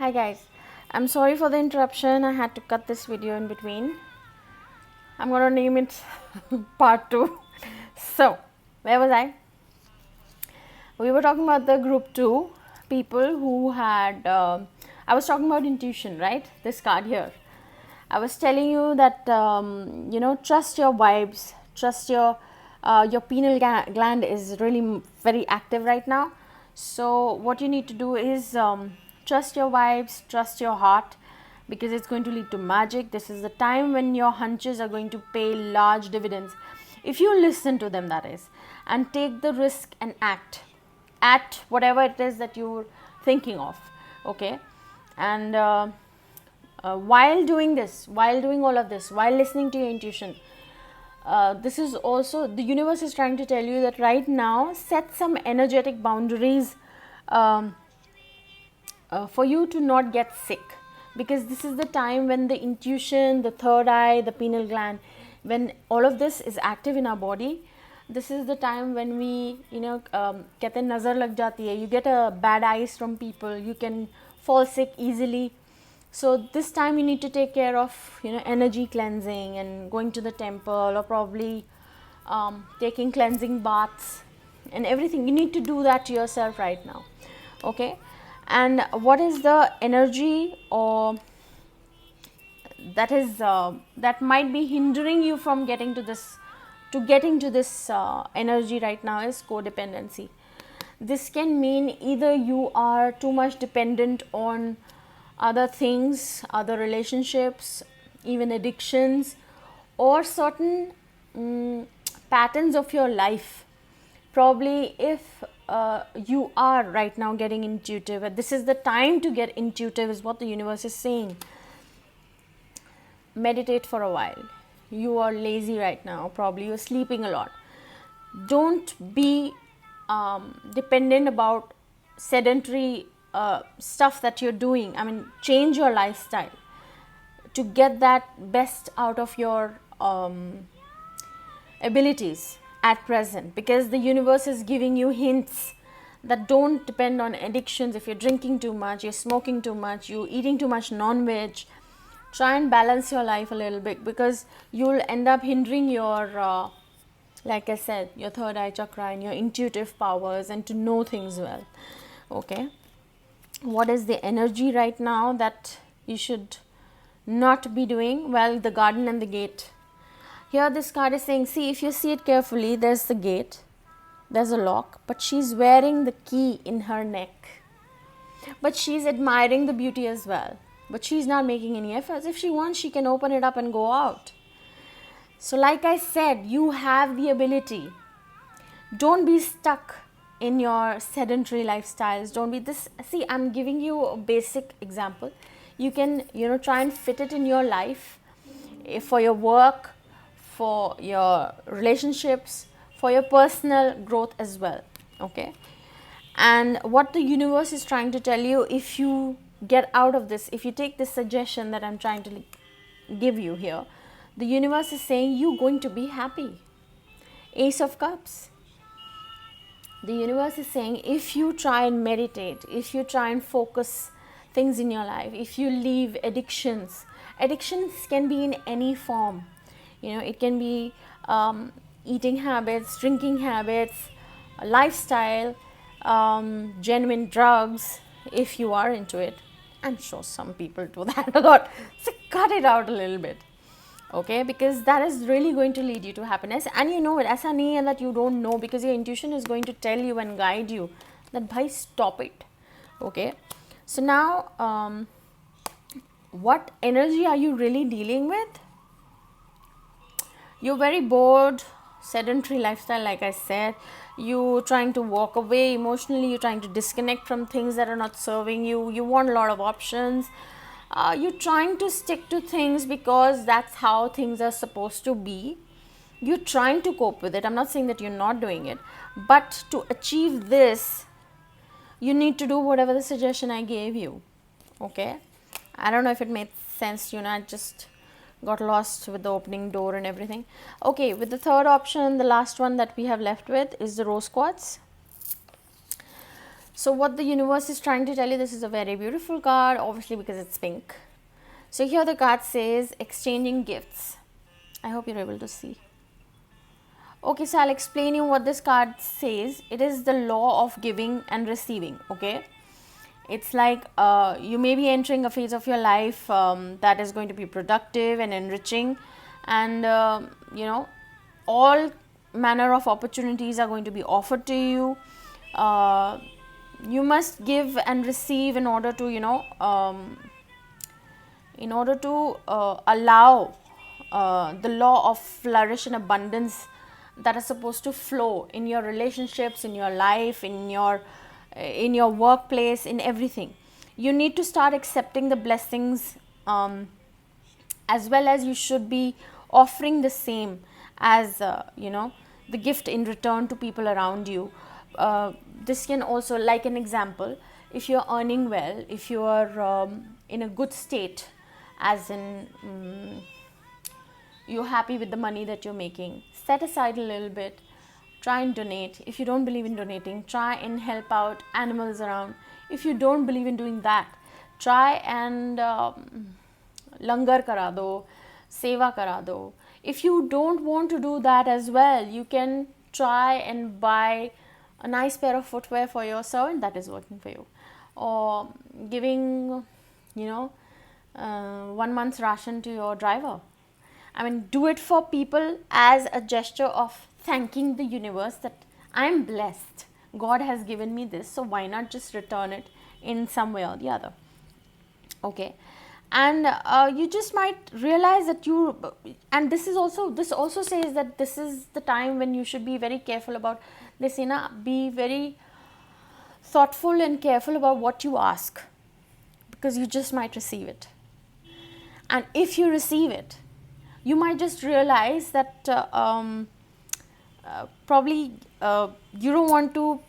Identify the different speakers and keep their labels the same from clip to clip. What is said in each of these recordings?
Speaker 1: Hi guys, I'm sorry for the interruption. I had to cut this video in between. I'm gonna name it part 2. So, where was I? We were talking about the group 2 people who had. I was talking about intuition, right? This card here. I was telling you that trust your vibes, trust your pineal gland is really very active right now. So what you need to do is trust your vibes, trust your heart, because it's going to lead to magic. This is the time when your hunches are going to pay large dividends if you listen to them, that is, and take the risk and act at whatever it is that you're thinking of. Okay, and while doing this, while doing all of this, while listening to your intuition, this is also the universe is trying to tell you that right now set some energetic boundaries for you to not get sick, because this is the time when the intuition, the third eye, the pineal gland, when all of this is active in our body. This is the time when we कहते हैं नज़र लग जाती है, you get a bad eyes from people, you can fall sick easily. So this time you need to take care of energy cleansing and going to the temple, or probably taking cleansing baths and everything. You need to do that to yourself right now. Okay, and what is the energy or that might be hindering you from getting to this energy right now is codependency. This can mean either you are too much dependent on other things, other relationships, even addictions, or certain patterns of your life. Probably if you are right now getting intuitive, this is the time to get intuitive is what the universe is saying. Meditate for a while. You are lazy right now, probably you're sleeping a lot. Don't be dependent about sedentary stuff that you're doing. I mean, change your lifestyle to get that best out of your abilities at present, because the universe is giving you hints that don't depend on addictions. If you're drinking too much, you're smoking too much, you're eating too much non-veg, try and balance your life a little bit, because you'll end up hindering your like I said, your third eye chakra and your intuitive powers and to know things well. Okay, what is the energy right now that you should not be doing? Well, the garden and the gate. Here this card is saying, see, if you see it carefully, there's the gate, there's a lock, but she's wearing the key in her neck, but she's admiring the beauty as well, but she's not making any efforts. If she wants, she can open it up and go out. So like I said, you have the ability. Don't be stuck in your sedentary lifestyles. Don't be this. See, I'm giving you a basic example. You can try and fit it in your life, for your work, for your relationships, for your personal growth as well. Okay, and what the universe is trying to tell you, if you get out of this, if you take this suggestion that I'm trying to give you here, the universe is saying you're going to be happy. Ace of Cups. The universe is saying if you try and meditate, if you try and focus things in your life, if you leave addictions can be in any form. It can be eating habits, drinking habits, lifestyle, genuine drugs, if you are into it. I'm sure some people do that a lot. So cut it out a little bit. Okay, because that is really going to lead you to happiness, and you know it. ऐसा नहीं है that you don't know, because your intuition is going to tell you and guide you that bhai stop it. Okay, so now what energy are you really dealing with? You're very bored, sedentary lifestyle, like I said. You're trying to walk away emotionally, you're trying to disconnect from things that are not serving you. You want a lot of options. You're trying to stick to things because that's how things are supposed to be. You're trying to cope with it. I'm not saying that you're not doing it, but to achieve this, you need to do whatever the suggestion I gave you. Okay, I don't know if it made sense. I just got lost with the opening door and everything. Okay, with the third option, the last one that we have left with is the rose quartz. So what the universe is trying to tell you, this is a very beautiful card, obviously because it's pink. So here the card says exchanging gifts. I hope you're able to see. Okay, so I'll explain you what this card says. It is the law of giving and receiving. Okay, it's like you may be entering a phase of your life that is going to be productive and enriching, and all manner of opportunities are going to be offered to you. You must give and receive in order to allow the law of flourish and abundance that is supposed to flow in your relationships, in your life, in your workplace, in everything. You need to start accepting the blessings, as well as you should be offering the same as the gift in return to people around you. This can also, like an example, if you're earning well, if you are in a good state, as in you're happy with the money that you're making, set aside a little bit, try and donate. If you don't believe in donating, try and help out animals around. If you don't believe in doing that, try and langar kara do, seva kara do. If you don't want to do that as well, you can try and buy a nice pair of footwear for your servant that is working for you, or giving 1 month's ration to your driver. I mean, do it for people as a gesture of thanking the universe that I'm blessed, God has given me this, so why not just return it in some way or the other. Okay, and you just might realize that and this also says that this is the time when you should be very careful about this, be very thoughtful and careful about what you ask, because you just might receive it. And if you receive it, you might just realize that probably you don't want to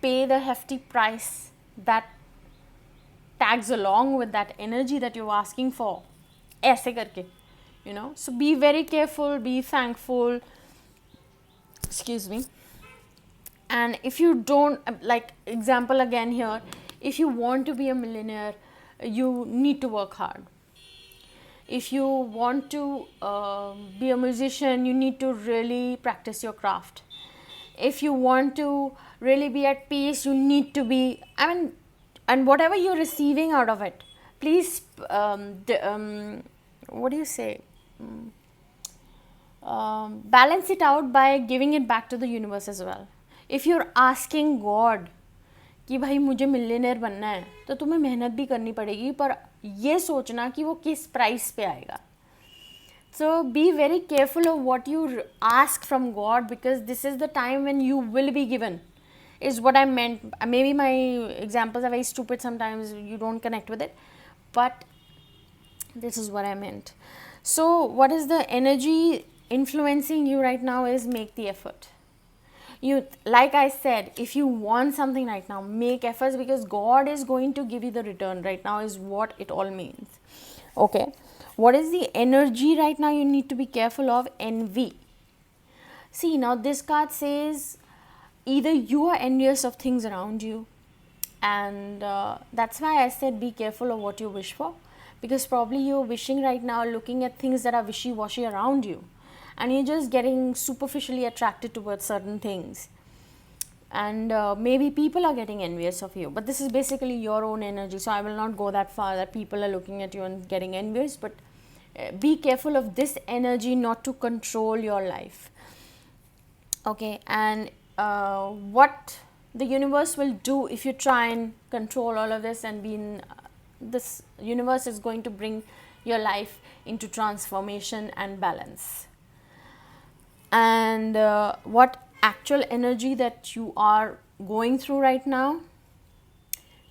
Speaker 1: pay the hefty price that tags along with that energy that you're asking for, aise karke, so be very careful, be thankful, excuse me. And if you don't, like example again here, if you want to be a millionaire, you need to work hard. If you want to be a musician, you need to really practice your craft. If you want to really be at peace, you need to be, and whatever you're receiving out of it, please, what do you say? Balance it out by giving it back to the universe as well. If you're asking God कि भाई मुझे millionaire बनना है, तो तुम्हें मेहनत भी करनी पड़ेगी, पर ये सोचना कि वो किस प्राइस पे आएगा. So be very careful of what you ask from God, because this is the time when you will be given, is what I meant. Maybe my examples are very stupid sometimes, you don't connect with it, but this is what I meant. So what is the energy influencing you right now is make the effort. Like I said, if you want something right now, make efforts, because God is going to give you the return right now, is what it all means. Okay, what is the energy right now you need to be careful of? Envy. See, now this card says either you are envious of things around you, and that's why I said be careful of what you wish for, because probably you're wishing right now looking at things that are wishy-washy around you, and you're just getting superficially attracted towards certain things, and maybe people are getting envious of you, but this is basically your own energy. So I will not go that far that people are looking at you and getting envious, but be careful of this energy not to control your life. Okay, and what the universe will do if you try and control all of this and be in this universe is going to bring your life into transformation and balance. And what actual energy that you are going through right now,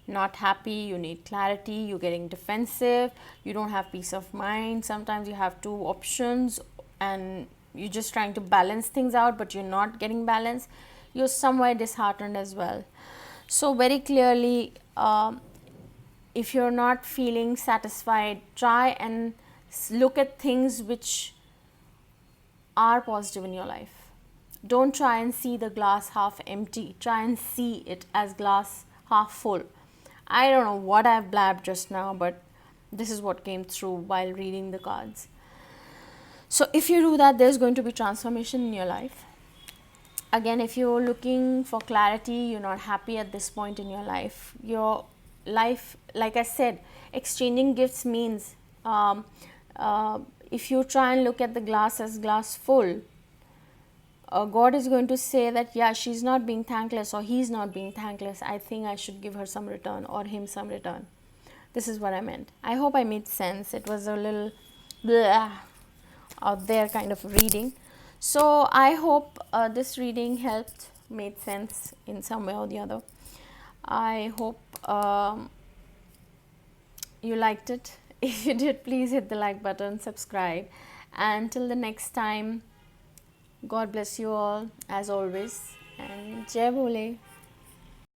Speaker 1: not happy, you need clarity, you're getting defensive, you don't have peace of mind, sometimes you have two options and you're just trying to balance things out, but you're not getting balance, you're somewhere disheartened as well. So very clearly, if you're not feeling satisfied, try and look at things which are positive in your life. Don't try and see the glass half empty, try and see it as glass half full. I don't know what I've blabbed just now, but this is what came through while reading the cards. So if you do that, there's going to be transformation in your life. Again, if you're looking for clarity, you're not happy at this point in your life, like I said, exchanging gifts means if you try and look at the glass as glass full, God is going to say that, yeah, she's not being thankless, or he's not being thankless. I think I should give her some return, or him some return. This is what I meant. I hope I made sense. It was a little blah, out there kind of reading. So I hope this reading helped, made sense in some way or the other. I hope you liked it. If you did, please hit the like button, subscribe, and till the next time, God bless you all as always, and Jai Bole.